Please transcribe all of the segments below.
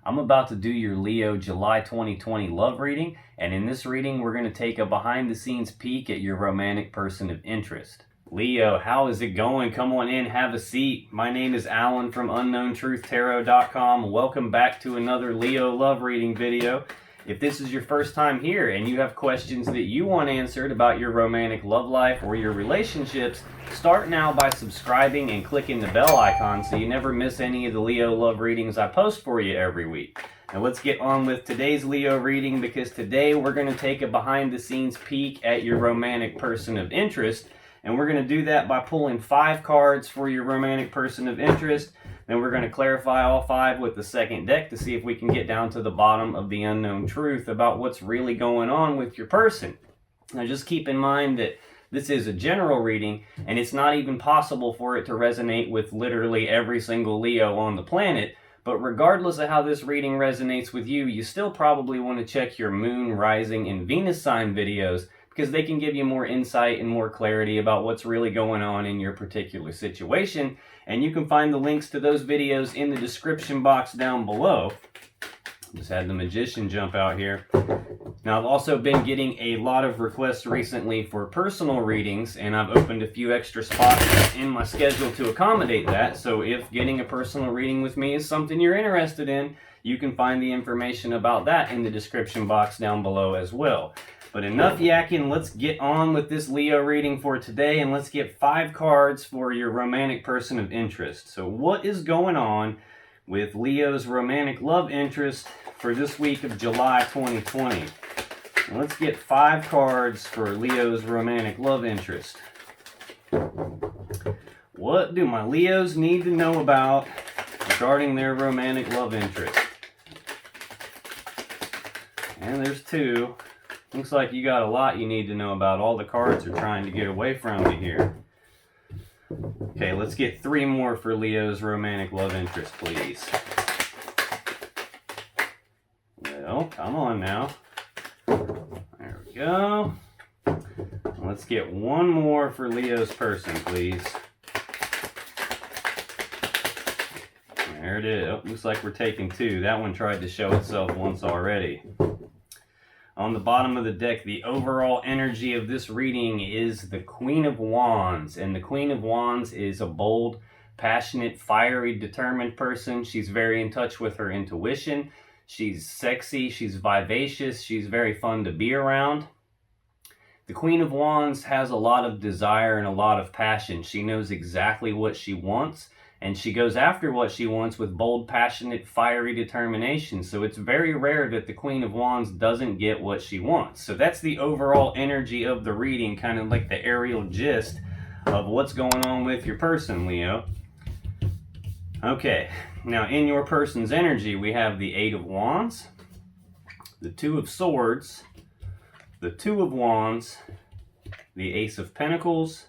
I'm about to do your Leo July 2020 love reading, and in this reading we're going to take a behind-the-scenes peek at your romantic person of interest. Leo, how is it going? Come on in, have a seat. My name is Alan from UnknownTruthTarot.com. Welcome back to another Leo love reading video. If this is your first time here and you have questions that you want answered about your romantic love life or your relationships, start now by subscribing and clicking the bell icon so you never miss any of the Leo love readings I post for you every week. Now let's get on with today's Leo reading, because today we're going to take a behind the scenes peek at your romantic person of interest. And we're going to do that by pulling 5 cards for your romantic person of interest. Then we're going to clarify all 5 with the second deck to see if we can get down to the bottom of the unknown truth about what's really going on with your person. Now just keep in mind that this is a general reading, and it's not even possible for it to resonate with literally every single Leo on the planet. But regardless of how this reading resonates with you, you still probably want to check your moon, rising, and Venus sign videos, because they can give you more insight and more clarity about what's really going on in your particular situation. And you can find the links to those videos in the description box down below. Just had the magician jump out here. Now, I've also been getting a lot of requests recently for personal readings, and I've opened a few extra spots in my schedule to accommodate that. So if getting a personal reading with me is something you're interested in, you can find the information about that in the description box down below as well. But enough yakking, let's get on with this Leo reading for today, and let's get 5 cards for your romantic person of interest. So what is going on with Leo's romantic love interest for this week of July 2020? Let's get 5 cards for Leo's romantic love interest. What do my Leos need to know about regarding their romantic love interest? And there's 2. Looks like you got a lot you need to know about. All the cards are trying to get away from you here. Okay, let's get 3 more for Leo's romantic love interest, please. Well, come on now. There we go. Let's get 1 more for Leo's person, please. There it is. Oh, looks like we're taking 2. That one tried to show itself once already. On the bottom of the deck, the overall energy of this reading is the Queen of Wands. And the Queen of Wands is a bold, passionate, fiery, determined person. She's very in touch with her intuition. She's sexy, she's vivacious, she's very fun to be around. The Queen of Wands has a lot of desire and a lot of passion. She knows exactly what she wants, and she goes after what she wants with bold, passionate, fiery determination. So it's very rare that the Queen of Wands doesn't get what she wants. So that's the overall energy of the reading, kind of like the aerial gist of what's going on with your person, Leo. Okay, now in your person's energy, we have the 8 of Wands, the 2 of Swords, the 2 of Wands, the Ace of Pentacles.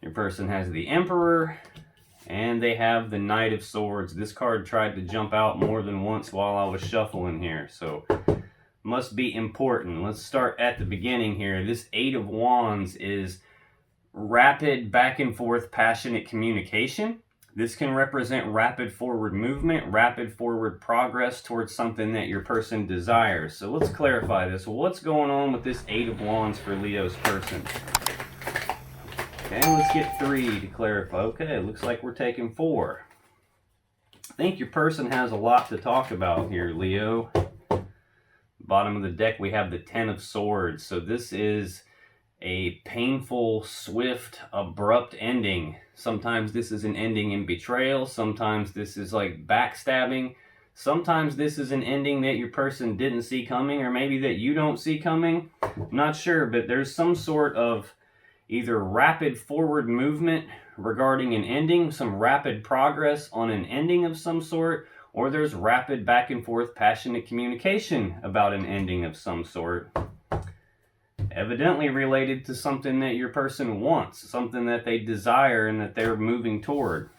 Your person has the Emperor, and they have the Knight of Swords. This card tried to jump out more than once while I was shuffling here, so must be important. Let's start at the beginning here. This 8 of Wands is rapid, back and forth, passionate communication. This can represent rapid forward movement, rapid forward progress towards something that your person desires. So let's clarify this. What's going on with this 8 of Wands for Leo's person? Okay, let's get 3 to clarify. Okay, looks like we're taking 4. I think your person has a lot to talk about here, Leo. Bottom of the deck, we have the 10 of Swords. So this is a painful, swift, abrupt ending. Sometimes this is an ending in betrayal. Sometimes this is like backstabbing. Sometimes this is an ending that your person didn't see coming, or maybe that you don't see coming. I'm not sure, but there's some sort of either rapid forward movement regarding an ending, some rapid progress on an ending of some sort, or there's rapid back and forth passionate communication about an ending of some sort. Evidently related to something that your person wants, something that they desire and that they're moving toward.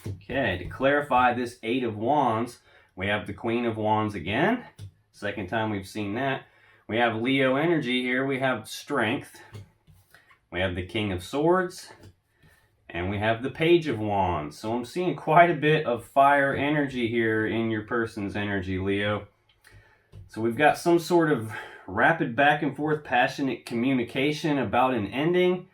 Okay, to clarify this 8 of Wands, we have the Queen of Wands again. Second time we've seen that. We have Leo energy here. We have strength. We have the King of Swords. And we have the Page of Wands. So I'm seeing quite a bit of fire energy here in your person's energy, Leo. So we've got some sort of rapid back and forth passionate communication about an ending.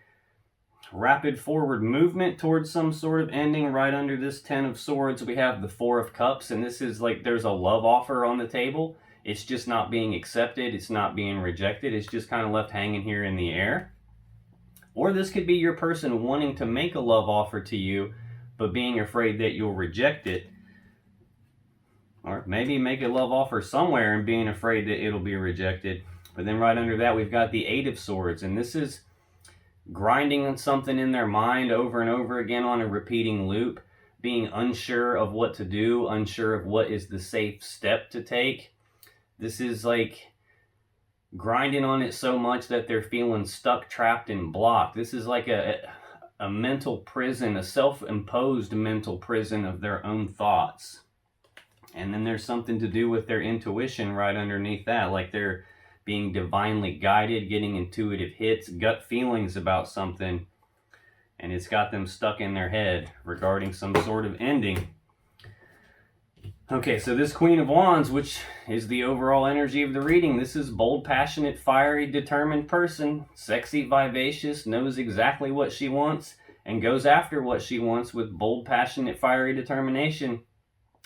Rapid forward movement towards some sort of ending. Right under this 10 of Swords, we have the 4 of Cups. And this is like there's a love offer on the table. It's just not being accepted. It's not being rejected. It's just kind of left hanging here in the air. Or this could be your person wanting to make a love offer to you, but being afraid that you'll reject it. Or maybe make a love offer somewhere and being afraid that it'll be rejected. But then right under that, we've got the 8 of Swords. And this is grinding on something in their mind over and over again on a repeating loop. Being unsure of what to do, unsure of what is the safe step to take. This is like grinding on it so much that they're feeling stuck, trapped, and blocked. This is like a mental prison, a self-imposed mental prison of their own thoughts. And then there's something to do with their intuition right underneath that, like they're being divinely guided, getting intuitive hits, gut feelings about something, and it's got them stuck in their head regarding some sort of ending. Okay, so this Queen of Wands, which is the overall energy of the reading, this is bold, passionate, fiery, determined person, sexy, vivacious, knows exactly what she wants, and goes after what she wants with bold, passionate, fiery determination.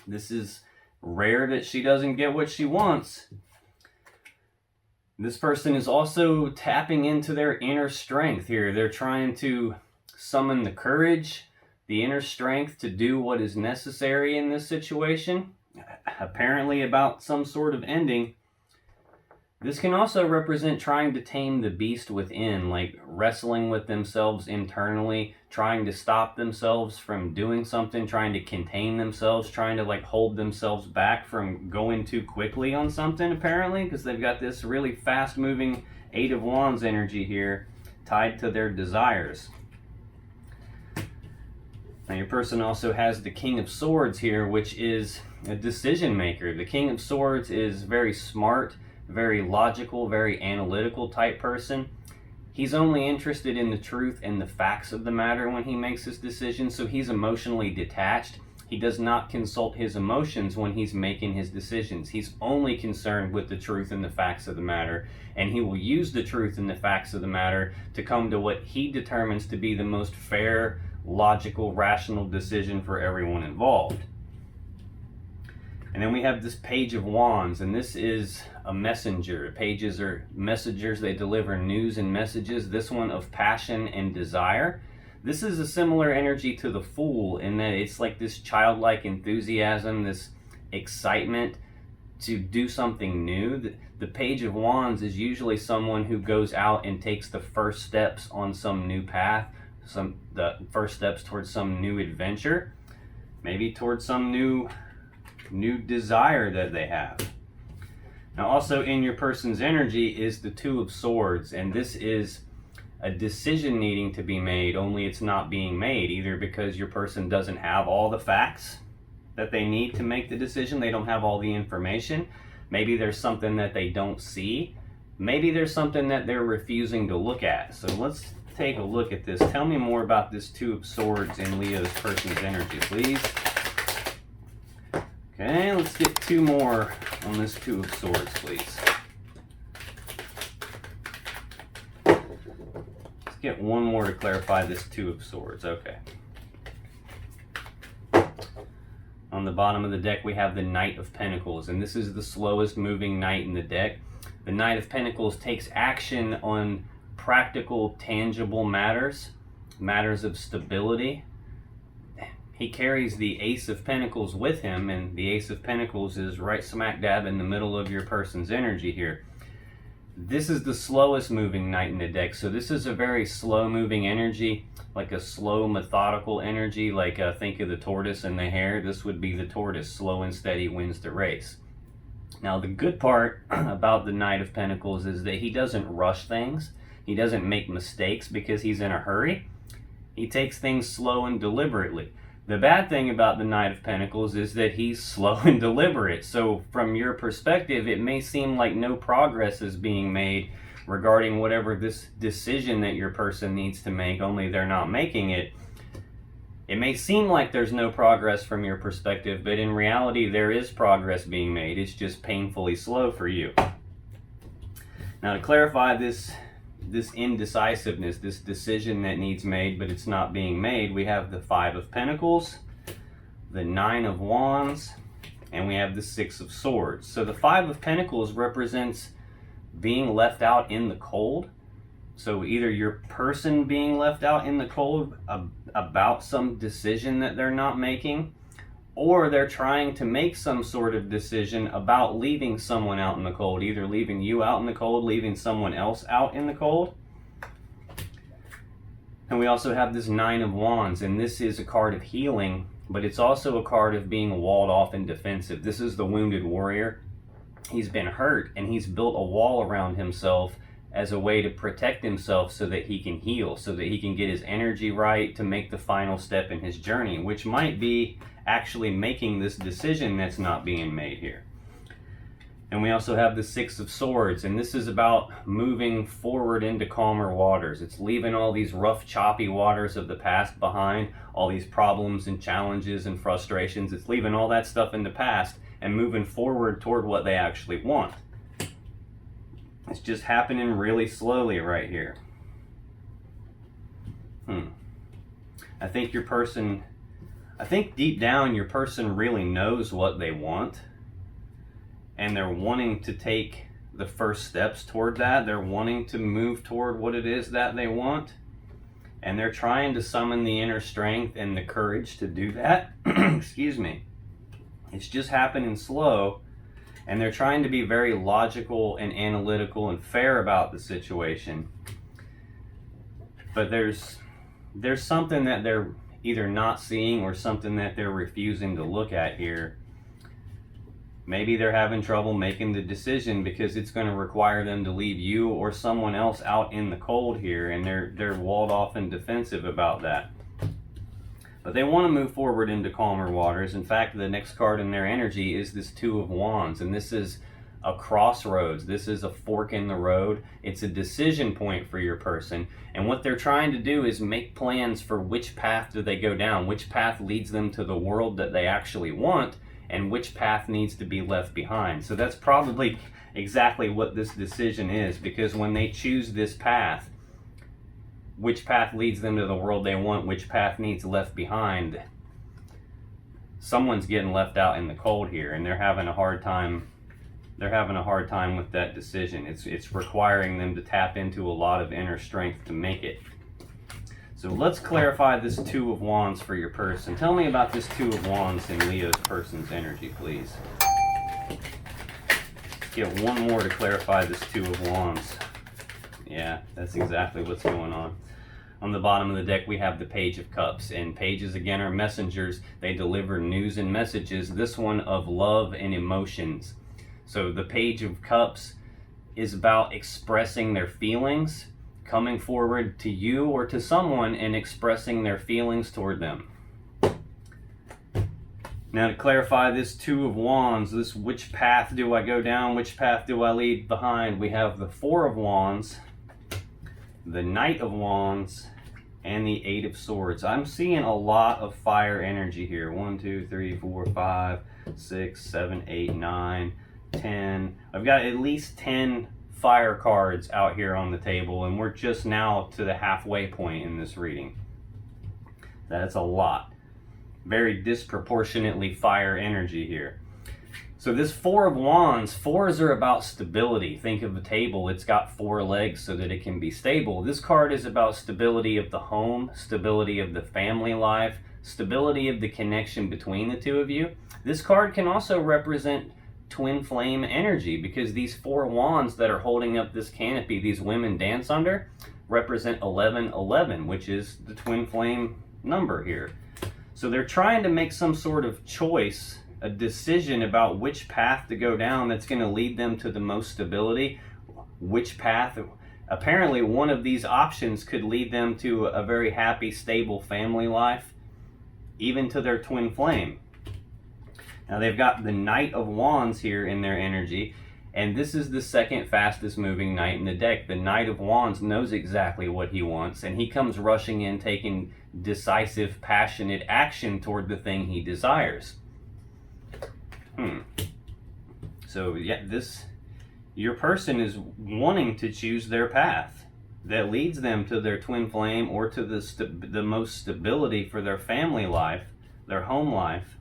This is rare that she doesn't get what she wants. This person is also tapping into their inner strength here. They're trying to summon the courage, the inner strength to do what is necessary in this situation, apparently about some sort of ending. This can also represent trying to tame the beast within, like wrestling with themselves internally, trying to stop themselves from doing something, trying to contain themselves, trying to like hold themselves back from going too quickly on something, apparently, because they've got this really fast moving 8 of Wands energy here tied to their desires. Now your person also has the King of Swords here, which is a decision maker. The King of Swords is very smart, very logical, very analytical type person. He's only interested in the truth and the facts of the matter when he makes his decisions, so he's emotionally detached. He does not consult his emotions when he's making his decisions. He's only concerned with the truth and the facts of the matter, and he will use the truth and the facts of the matter to come to what he determines to be the most fair, logical, rational decision for everyone involved. And then we have this Page of Wands, and this is a messenger. Pages are messengers. They deliver news and messages. This one of passion and desire. This is a similar energy to the Fool in that it's like this childlike enthusiasm, this excitement to do something new. The Page of Wands is usually someone who goes out and takes the first steps on some new path, the first steps towards some new adventure, maybe towards some new desire that they have. Now also in your person's energy is the 2 of Swords, and this is a decision needing to be made, only it's not being made, either because your person doesn't have all the facts that they need to make the decision, they don't have all the information, maybe there's something that they don't see, maybe there's something that they're refusing to look at. So let's take a look at this. Tell me more about this 2 of Swords in Leo's person's energy, please. Okay, let's get 2 more on this 2 of Swords, please. Let's get 1 more to clarify this 2 of Swords. Okay. On the bottom of the deck, we have the Knight of Pentacles, and this is the slowest moving knight in the deck. The Knight of Pentacles takes action on practical, tangible matters of stability. He carries the Ace of Pentacles with him, and the Ace of Pentacles is right smack dab in the middle of your person's energy here. This is the slowest moving knight in the deck, so this is a very slow moving energy, like a slow methodical energy, like think of the tortoise and the hare. This would be the tortoise, slow and steady wins the race. Now the good part about the Knight of Pentacles is that he doesn't rush things. He doesn't make mistakes because he's in a hurry. He takes things slow and deliberately. The bad thing about the Knight of Pentacles is that he's slow and deliberate. So from your perspective, it may seem like no progress is being made regarding whatever this decision that your person needs to make, only they're not making it. It may seem like there's no progress from your perspective, but in reality there is progress being made. It's just painfully slow for you. Now to clarify this indecisiveness, this decision that needs made but it's not being made, we have the 5 of Pentacles, the 9 of Wands, and we have the 6 of Swords. So the 5 of Pentacles represents being left out in the cold. So either your person being left out in the cold about some decision that they're not making, or they're trying to make some sort of decision about leaving someone out in the cold, either leaving you out in the cold, leaving someone else out in the cold. And we also have this 9 of Wands, and this is a card of healing, but it's also a card of being walled off and defensive. This is the wounded warrior. He's been hurt, and he's built a wall around himself as a way to protect himself so that he can heal, so that he can get his energy right to make the final step in his journey, which might be actually making this decision that's not being made here. And we also have the 6 of Swords, and this is about moving forward into calmer waters. It's leaving all these rough, choppy waters of the past behind, all these problems and challenges and frustrations. It's leaving all that stuff in the past and moving forward toward what they actually want. It's just happening really slowly right here. I think deep down your person really knows what they want, and they're wanting to take the first steps toward that. They're wanting to move toward what it is that they want, and they're trying to summon the inner strength and the courage to do that. Excuse me. It's just happening slow. And they're trying to be very logical and analytical and fair about the situation. But there's something that they're either not seeing or something that they're refusing to look at here. Maybe they're having trouble making the decision because it's going to require them to leave you or someone else out in the cold here, and they're walled off and defensive about that. But they want to move forward into calmer waters. In fact, the next card in their energy is this 2 of Wands, and this is a crossroads. This is a fork in the road. It's a decision point for your person. And what they're trying to do is make plans for which path do they go down, which path leads them to the world that they actually want, and which path needs to be left behind. So that's probably exactly what this decision is, because when they choose this path, which path leads them to the world they want, which path needs left behind, someone's getting left out in the cold here, and they're having a hard time with that decision. It's requiring them to tap into a lot of inner strength to make it. So let's clarify this 2 of Wands for your person. Tell me about this 2 of Wands in Leo's person's energy, please. Let's get one more to clarify this 2 of Wands. Yeah, that's exactly what's going on. On the bottom of the deck, we have the Page of Cups, and pages, again, are messengers. They deliver news and messages, this one of love and emotions. So the Page of Cups is about expressing their feelings, coming forward to you or to someone and expressing their feelings toward them. Now to clarify this 2 of Wands, this which path do I go down, which path do I leave behind, we have the 4 of Wands, the Knight of Wands, and the 8 of Swords. I'm seeing a lot of fire energy here. 1, 2, 3, 4, 5, 6, 7, 8, 9, 10. I've got at least 10 fire cards out here on the table, and we're just now to the halfway point in this reading. That's a lot. Very disproportionately fire energy here. So this 4 of Wands, 4s are about stability. Think of a table, it's got 4 legs so that it can be stable. This card is about stability of the home, stability of the family life, stability of the connection between the two of you. This card can also represent twin flame energy, because these 4 wands that are holding up this canopy these women dance under represent 1111, which is the twin flame number here. So they're trying to make some sort of choice, a decision about which path to go down that's going to lead them to the most stability. Which path, apparently one of these options could lead them to a very happy, stable family life, even to their twin flame. Now they've got the Knight of Wands here in their energy, And this is the second fastest moving knight in the deck. The Knight of Wands knows exactly what he wants, and he comes rushing in, taking decisive, passionate action toward the thing he desires. So yeah, your person is wanting to choose their path that leads them to their twin flame or to the most stability for their family life, their home life,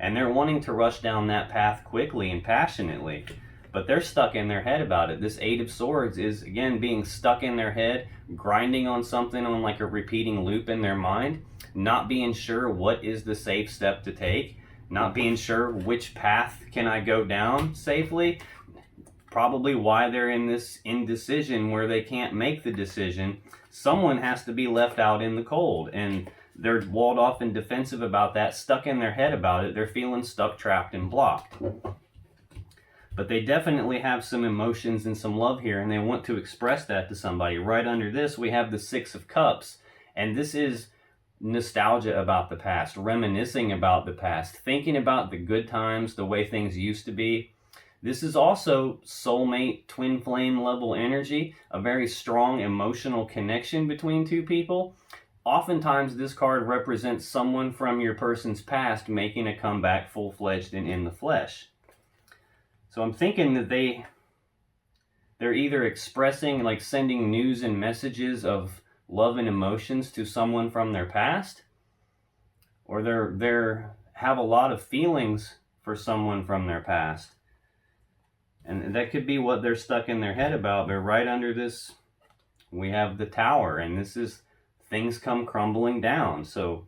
and they're wanting to rush down that path quickly and passionately. But they're stuck in their head about it. This Eight of Swords is, again, being stuck in their head, grinding on something on like a repeating loop in their mind, not being sure what is the safe step to take, not being sure which path can I go down safely. Probably why they're in this indecision where they can't make the decision. Someone has to be left out in the cold, and they're walled off and defensive about that, stuck in their head about it. They're feeling stuck, trapped, and blocked. But they definitely have some emotions and some love here, and they want to express that to somebody. Right under this, we have the Six of Cups, and this is nostalgia about the past, reminiscing about the past, thinking about the good times, the way things used to be. This is also soulmate, twin flame level energy, a very strong emotional connection between two people. Oftentimes, this card represents someone from your person's past making a comeback full-fledged and in the flesh. So I'm thinking that they're either expressing, like sending news and messages of love and emotions to someone from their past, or they're have a lot of feelings for someone from their past. And that could be what they're stuck in their head about. But right under this, we have the Tower, and this is things come crumbling down. So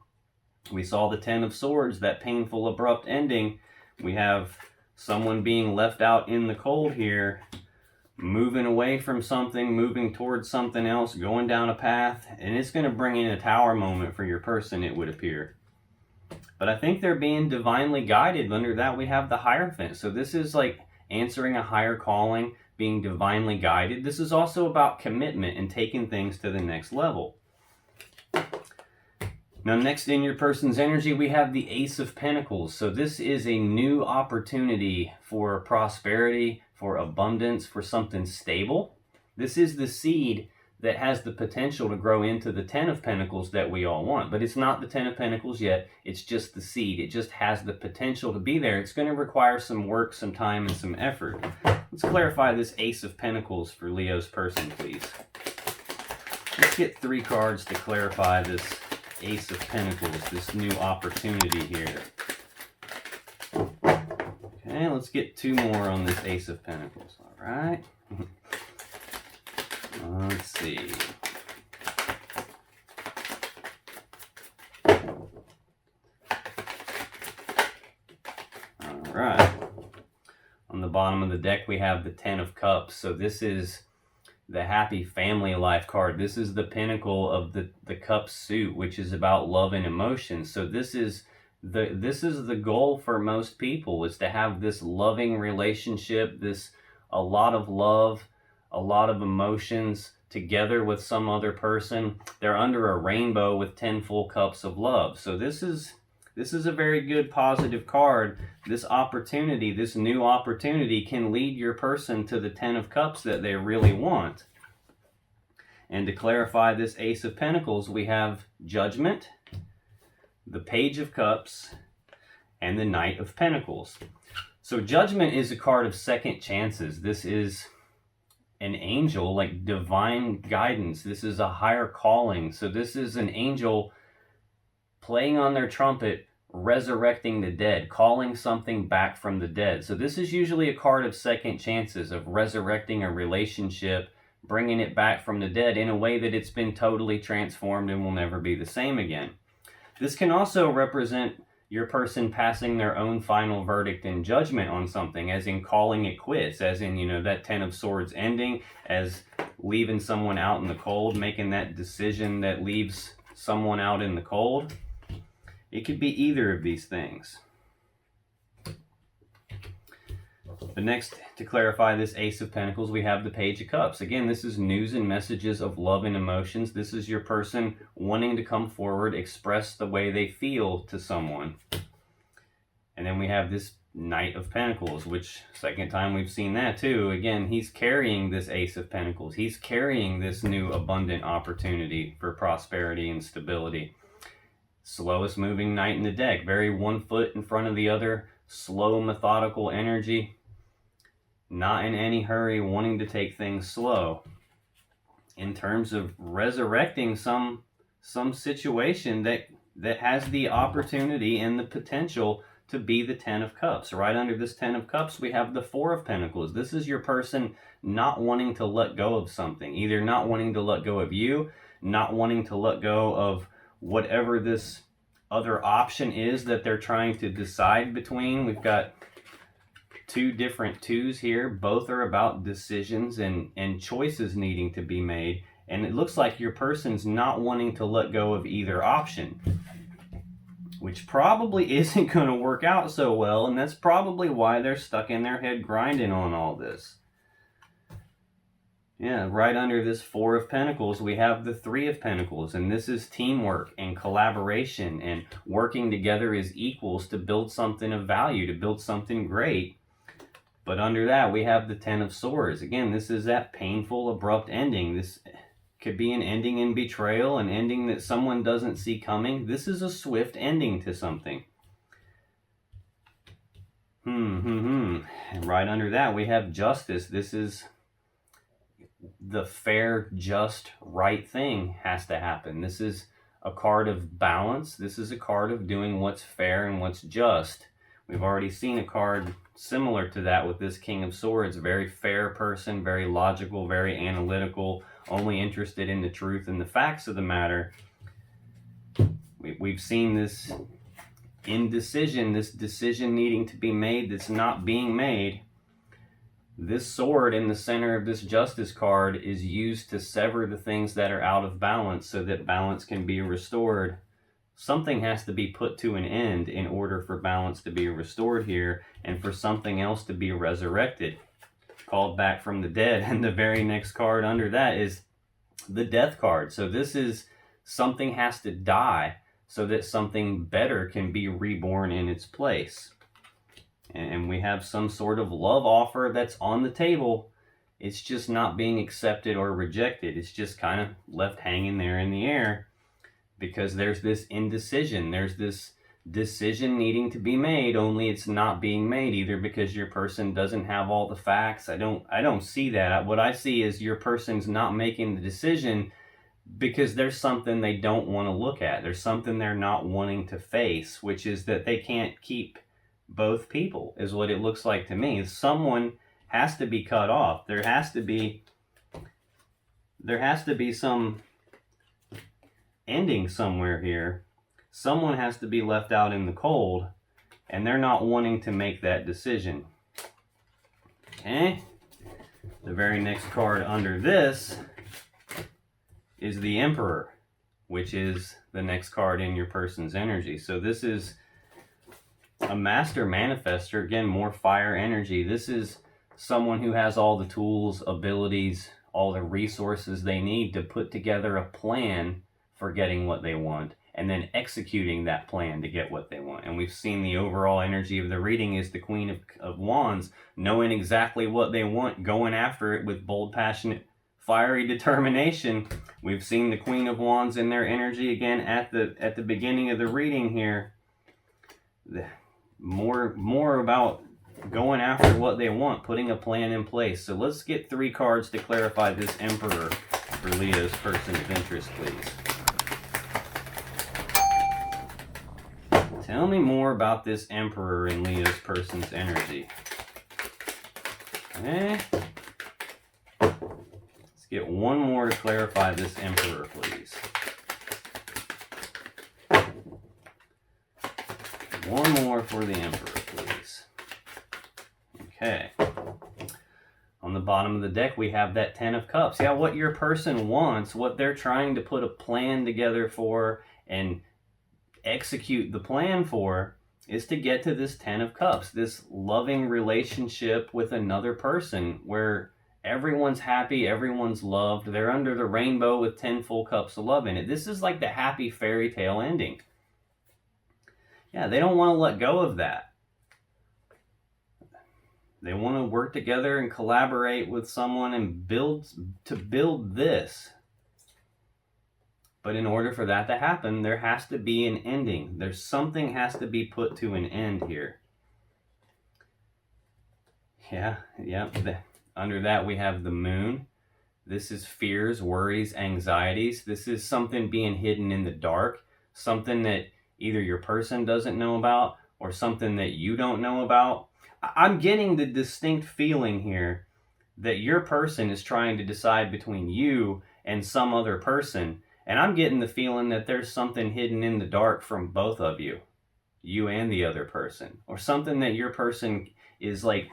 we saw the Ten of Swords, that painful, abrupt ending. We have someone being left out in the cold here, moving away from something, moving towards something else, going down a path, and it's going to bring in a Tower moment for your person, it would appear. But I think they're being divinely guided. Under that, we have the Hierophant. So this is like answering a higher calling, being divinely guided. This is also about commitment and taking things to the next level. Now, next in your person's energy, we have the Ace of Pentacles. So this is a new opportunity for prosperity, for abundance, for something stable. This is the seed that has the potential to grow into the Ten of Pentacles that we all want. But it's not the Ten of Pentacles yet. It's just the seed. It just has the potential to be there. It's going to require some work, some time, and some effort. Let's clarify this Ace of Pentacles for Leo's person, please. Let's get 3 cards to clarify this Ace of Pentacles, this new opportunity here. Okay, let's get 2 more on this Ace of Pentacles. All right. Let's see. All right. On the bottom of the deck, we have the Ten of Cups. So this is the happy family life card. This is the pinnacle of the cup suit, which is about love and emotion. So this is the goal for most people, is to have this loving relationship, a lot of love, a lot of emotions together with some other person. They're under a rainbow with 10 full cups of love. So this is a very good positive card. This opportunity, this new opportunity, can lead your person to the 10 of Cups that they really want. And to clarify this Ace of Pentacles, we have Judgment, the Page of Cups, and the Knight of Pentacles. So Judgment is a card of second chances. This is an angel, like divine guidance. This is a higher calling. So this is an angel playing on their trumpet, resurrecting the dead, calling something back from the dead. So this is usually a card of second chances, of resurrecting a relationship, bringing it back from the dead in a way that it's been totally transformed and will never be the same again. This can also represent your person passing their own final verdict and judgment on something, as in calling it quits, as in, that Ten of Swords ending, as leaving someone out in the cold, making that decision that leaves someone out in the cold. It could be either of these things. But next, to clarify this Ace of Pentacles, we have the Page of Cups. Again, this is news and messages of love and emotions. This is your person wanting to come forward, express the way they feel to someone. And then we have this Knight of Pentacles, which second time we've seen that too. Again, he's carrying this Ace of Pentacles. He's carrying this new abundant opportunity for prosperity and stability. Slowest moving knight in the deck. Very one foot in front of the other. Slow, methodical energy. Not in any hurry, wanting to take things slow. In terms of resurrecting some situation that has the opportunity and the potential to be the Ten of Cups. Right under this Ten of Cups, we have the Four of Pentacles. This is your person not wanting to let go of something. Either not wanting to let go of you, not wanting to let go of whatever this other option is that they're trying to decide between. We've got two different twos here. Both are about decisions and choices needing to be made. And it looks like your person's not wanting to let go of either option, which probably isn't going to work out so well, and that's probably why they're stuck in their head grinding on all this. Yeah, right under this Four of Pentacles, we have the Three of Pentacles, and this is teamwork and collaboration and working together as equals to build something of value, to build something great. But under that, we have the Ten of Swords. Again, this is that painful, abrupt ending. This could be an ending in betrayal, an ending that someone doesn't see coming. This is a swift ending to something. And right under that, we have Justice. This is the fair, just, right thing has to happen. This is a card of balance. This is a card of doing what's fair and what's just. We've already seen a card similar to that with this King of Swords. Very fair person, very logical, very analytical, only interested in the truth and the facts of the matter. We've seen this indecision, this decision needing to be made that's not being made. This sword in the center of this Justice card is used to sever the things that are out of balance so that balance can be restored. Something has to be put to an end in order for balance to be restored here and for something else to be resurrected, called back from the dead. And the very next card under that is the Death card. So this is something has to die so that something better can be reborn in its place. And we have some sort of love offer that's on the table. It's just not being accepted or rejected. It's just kind of left hanging there in the air because there's this indecision. There's this decision needing to be made, only it's not being made, either because your person doesn't have all the facts. I don't see that. What I see is your person's not making the decision because there's something they don't want to look at. There's something they're not wanting to face, which is that they can't keep both people, is what it looks like to me. Someone has to be cut off. There has to be some ending somewhere here. Someone has to be left out in the cold, and they're not wanting to make that decision. Okay? The very next card under this is the Emperor, which is the next card in your person's energy. So this is a master manifester. Again, more fire energy. This is someone who has all the tools, abilities, all the resources they need to put together a plan for getting what they want and then executing that plan to get what they want. And we've seen the overall energy of the reading is the Queen of Wands, knowing exactly what they want, going after it with bold, passionate, fiery determination. We've seen the Queen of Wands in their energy again at the beginning of the reading here. More about going after what they want, putting a plan in place. So let's get 3 cards to clarify this Emperor for Leo's person of interest, please. Tell me more about this Emperor in Leo's person's energy. Okay. Let's get 1 more to clarify this Emperor, please. 1 more for the Emperor, please. Okay. On the bottom of the deck, we have that Ten of Cups. Yeah, what your person wants, what they're trying to put a plan together for and execute the plan for, is to get to this Ten of Cups, this loving relationship with another person where everyone's happy, everyone's loved, they're under the rainbow with 10 full cups of love in it. This is like the happy fairy tale ending. Yeah, they don't want to let go of that. They want to work together and collaborate with someone and build this. But in order for that to happen, there has to be an ending. Something has to be put to an end here. Yeah. Under that we have the moon. This is fears, worries, anxieties. This is something being hidden in the dark. Something that either your person doesn't know about or something that you don't know about. I'm getting the distinct feeling here that your person is trying to decide between you and some other person. And I'm getting the feeling that there's something hidden in the dark from both of you. You and the other person. Or something that your person is like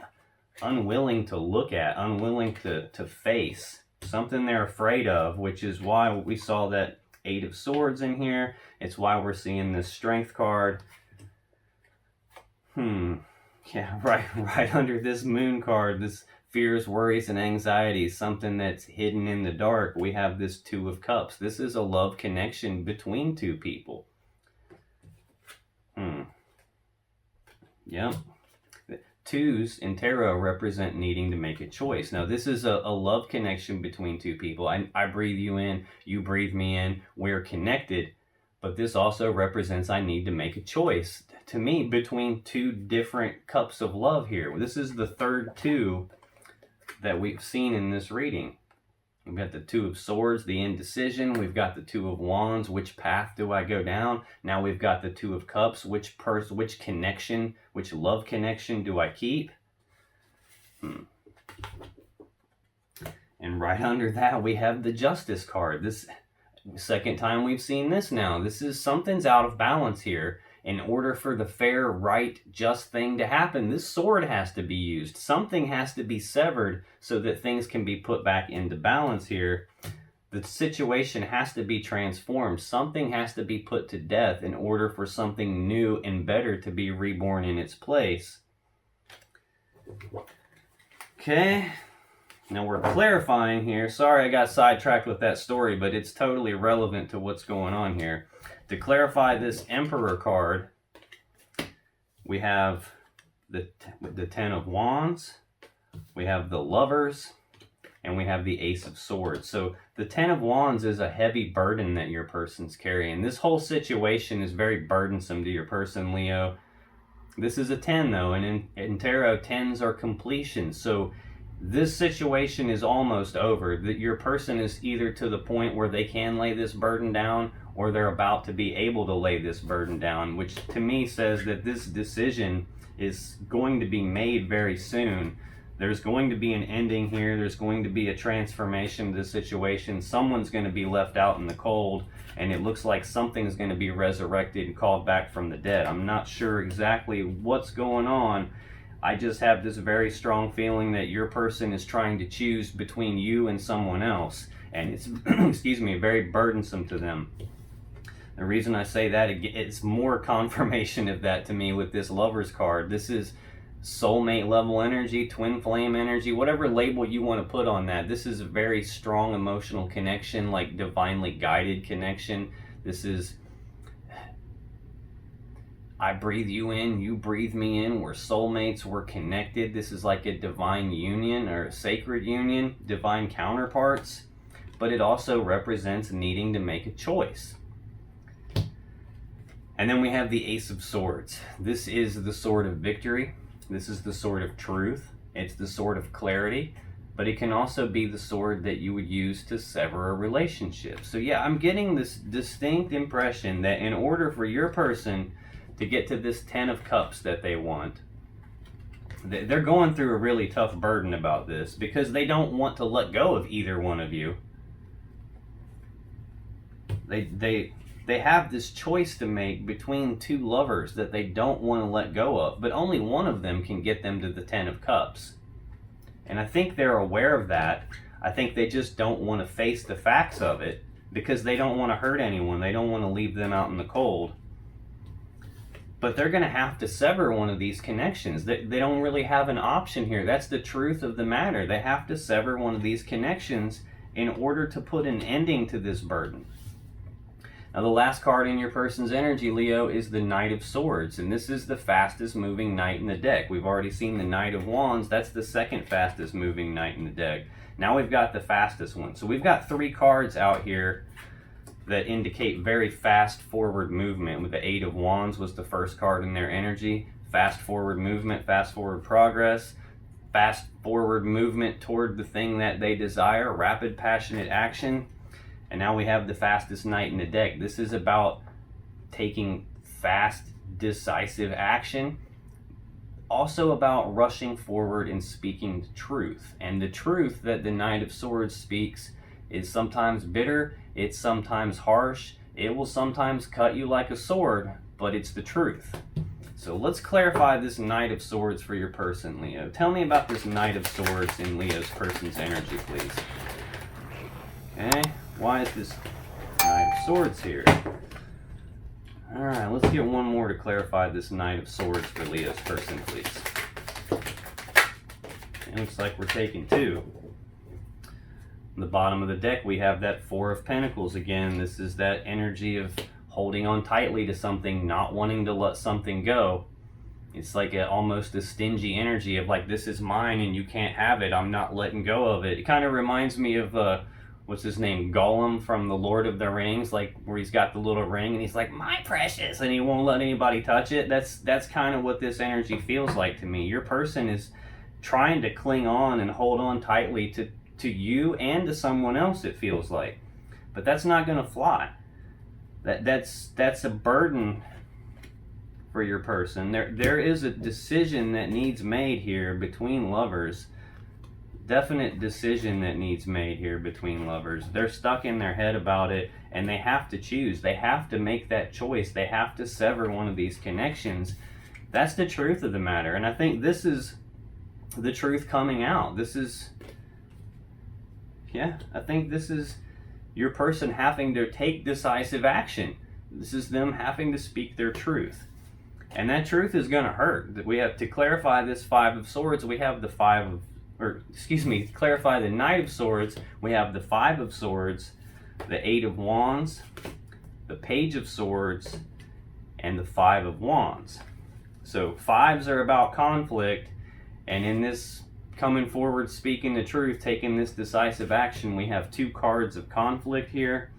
unwilling to look at, unwilling to face. Something they're afraid of, which is why we saw that Eight of Swords in here. It's why we're seeing this Strength card. Yeah, right under this Moon card, this fears, worries, and anxieties, something that's hidden in the dark, we have this Two of Cups. This is a love connection between two people. Yep. Twos in tarot represent needing to make a choice. Now, this is a love connection between two people. I breathe you in, you breathe me in, we're connected. But this also represents I need to make a choice, to me, between two different cups of love here. This is the third two that we've seen in this reading. We've got the Two of Swords, the indecision. We've got the Two of Wands. Which path do I go down? Now we've got the Two of Cups. Which connection, which love connection do I keep? And right under that, we have the Justice card. This second time we've seen this now. This is something's out of balance here. In order for the fair, right, just thing to happen, this sword has to be used. Something has to be severed so that things can be put back into balance here. The situation has to be transformed. Something has to be put to death in order for something new and better to be reborn in its place. Okay. Now we're clarifying here. Sorry I got sidetracked with that story, but it's totally relevant to what's going on here. To clarify this Emperor card, we have the Ten of Wands, we have the Lovers, and we have the Ace of Swords. So the Ten of Wands is a heavy burden that your person's carrying. This whole situation is very burdensome to your person, Leo. This is a 10 though, and in tarot, 10s are completion. So this situation is almost over. That your person is either to the point where they can lay this burden down, or they're about to be able to lay this burden down, which to me says that this decision is going to be made very soon. There's going to be an ending here. There's going to be a transformation of the situation. Someone's going to be left out in the cold, and it looks like something's going to be resurrected and called back from the dead. I'm not sure exactly what's going on. I just have this very strong feeling that your person is trying to choose between you and someone else, and it's excuse me, very burdensome to them. The reason I say that, it's more confirmation of that to me with this Lovers card. This is soulmate level energy, twin flame energy, whatever label you want to put on that. This is a very strong emotional connection, like divinely guided connection. This is I breathe you in, you breathe me in, we're soulmates, we're connected. This is like a divine union or a sacred union, divine counterparts, but it also represents needing to make a choice. And then we have the Ace of Swords. This is the sword of victory. This is the sword of truth. It's the sword of clarity, but it can also be the sword that you would use to sever a relationship. So yeah, I'm getting this distinct impression that in order for your person to get to this 10 of Cups that they want, they're going through a really tough burden about this because they don't want to let go of either one of you. They have this choice to make between two lovers that they don't want to let go of, but only one of them can get them to the 10 of Cups. And I think they're aware of that. I think they just don't want to face the facts of it because they don't want to hurt anyone. They don't want to leave them out in the cold. But they're going to have to sever one of these connections. They don't really have an option here. That's the truth of the matter. They have to sever one of these connections in order to put an ending to this burden. Now the last card in your person's energy, Leo, is the Knight of Swords, and this is the fastest moving knight in the deck. We've already seen the Knight of Wands. That's the second fastest moving knight in the deck. Now we've got the fastest one. So we've got 3 cards out here that indicate very fast forward movement. With the 8 of Wands was the first card in their energy. Fast forward movement, fast forward progress, fast forward movement toward the thing that they desire, rapid passionate action. And now we have the fastest knight in the deck. This is about taking fast, decisive action. Also about rushing forward and speaking the truth. And the truth that the Knight of Swords speaks is sometimes bitter, it's sometimes harsh, it will sometimes cut you like a sword, but it's the truth. So let's clarify this Knight of Swords for your person, Leo. Tell me about this Knight of Swords in Leo's person's energy, please. Okay, why is this Knight of Swords here? Alright, let's get one more to clarify this Knight of Swords for Leo's person, please. It looks like we're taking 2. On the bottom of the deck, we have that 4 of Pentacles again. This is that energy of holding on tightly to something, not wanting to let something go. It's like almost a stingy energy of like, this is mine and you can't have it. I'm not letting go of it. It kind of reminds me of what's his name, Gollum from the Lord of the Rings, like where he's got the little ring and he's like, my precious, and he won't let anybody touch it. That's kind of what this energy feels like to me. Your person is trying to cling on and hold on tightly to you and to someone else, it feels like. But that's not going to fly. That's a burden for your person. There is a decision that needs made here between lovers. Definite decision that needs made here between lovers. They're stuck in their head about it and they have to choose. They have to make that choice. They have to sever one of these connections. That's the truth of the matter. And I think this is the truth coming out. I think this is your person having to take decisive action. This is them having to speak their truth. And that truth is going to hurt. We have to clarify this 5 of Swords. We have the clarify the Knight of Swords. We have the 5 of Swords, the 8 of Wands, the Page of Swords, and the 5 of Wands. So 5s are about conflict, and in this coming forward, speaking the truth, taking this decisive action, we have 2 cards of conflict here.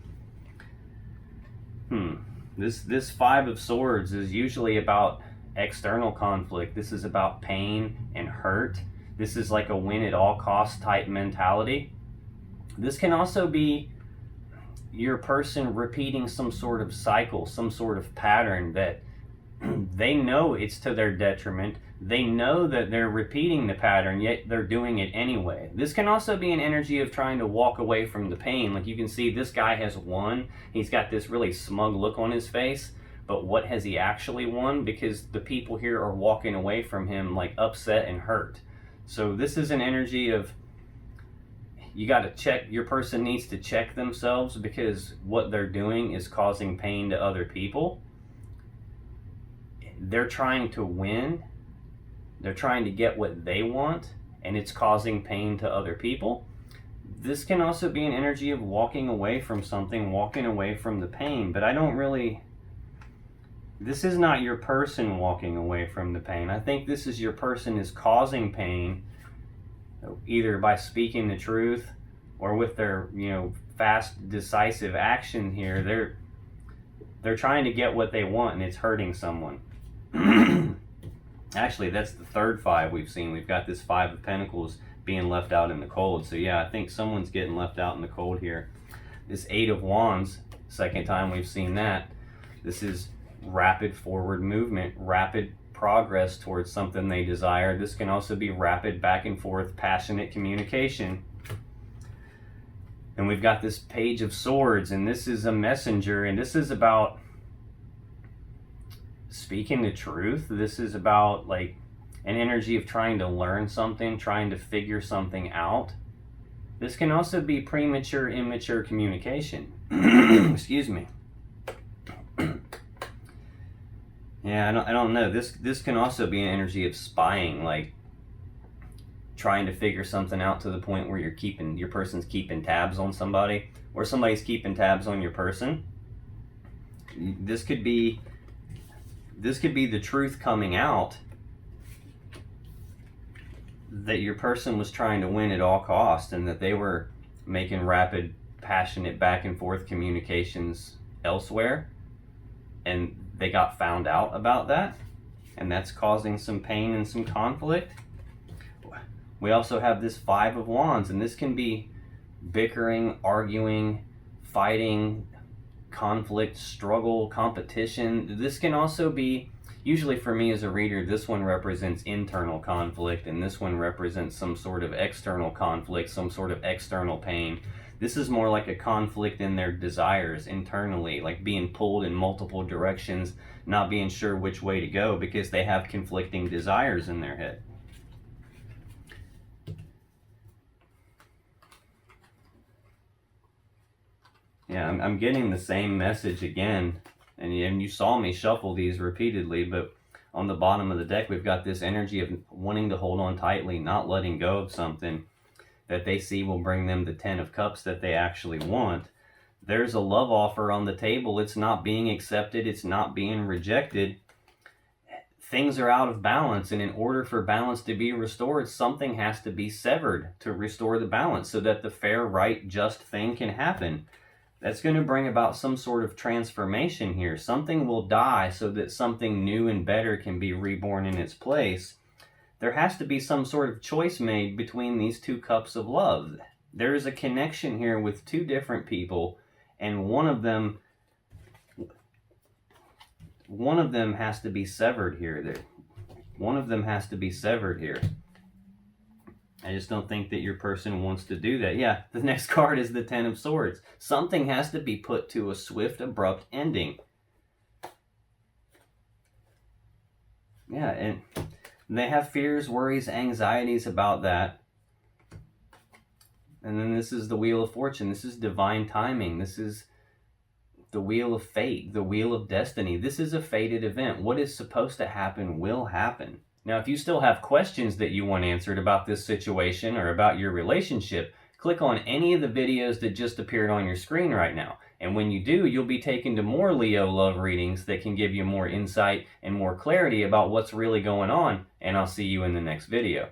This 5 of Swords is usually about external conflict. This is about pain and hurt. This is like a win at all costs type mentality. This can also be your person repeating some sort of cycle, some sort of pattern that they know it's to their detriment. They know that they're repeating the pattern, yet they're doing it anyway. This can also be an energy of trying to walk away from the pain. Like you can see this guy has won. He's got this really smug look on his face. But what has he actually won? Because the people here are walking away from him like upset and hurt. So this is an energy of you got to check, your person needs to check themselves because what they're doing is causing pain to other people. They're trying to win. They're trying to get what they want, and it's causing pain to other people. This can also be an energy of walking away from something, walking away from the pain, but I don't really... This is not your person walking away from the pain. I think this is your person is causing pain, either by speaking the truth or with their, fast, decisive action here. They're trying to get what they want, and it's hurting someone. Actually, that's the third 5 we've seen. We've got this 5 of Pentacles being left out in the cold. So yeah, I think someone's getting left out in the cold here. This 8 of Wands, second time we've seen that. This is rapid forward movement, rapid progress towards something they desire. This can also be rapid back and forth, passionate communication. And we've got this Page of Swords, and this is a messenger, and this is about speaking the truth. This is about like an energy of trying to learn something, trying to figure something out. This can also be premature, immature communication. Excuse me. Yeah, I don't know. This can also be an energy of spying, like trying to figure something out to the point where your person's keeping tabs on somebody, or somebody's keeping tabs on your person. This could be the truth coming out that your person was trying to win at all costs, and that they were making rapid, passionate back and forth communications elsewhere, and they got found out about that, and that's causing some pain and some conflict. We also have this Five of Wands, and this can be bickering, arguing, fighting, conflict, struggle, competition. This can also be, usually for me as a reader, this one represents internal conflict, and this one represents some sort of external conflict, some sort of external pain. This is more like a conflict in their desires internally, like being pulled in multiple directions, not being sure which way to go because they have conflicting desires in their head. Yeah, I'm getting the same message again, and you saw me shuffle these repeatedly, but on the bottom of the deck we've got this energy of wanting to hold on tightly, not letting go of something that they see will bring them the 10 of Cups that they actually want. There's a love offer on the table. It's not being accepted. It's not being rejected. Things are out of balance, and in order for balance to be restored, something has to be severed to restore the balance so that the fair, right, just thing can happen. That's going to bring about some sort of transformation here. Something will die so that something new and better can be reborn in its place. There has to be some sort of choice made between these two cups of love. There is a connection here with two different people, and one of them has to be severed here. One of them has to be severed here. I just don't think that your person wants to do that. Yeah, the next card is the Ten of Swords. Something has to be put to a swift, abrupt ending. Yeah, and they have fears, worries, anxieties about that. And then this is the Wheel of Fortune. This is divine timing. This is the Wheel of Fate, the Wheel of Destiny. This is a fated event. What is supposed to happen will happen. Now, if you still have questions that you want answered about this situation or about your relationship, click on any of the videos that just appeared on your screen right now. And when you do, you'll be taken to more Leo love readings that can give you more insight and more clarity about what's really going on. And I'll see you in the next video.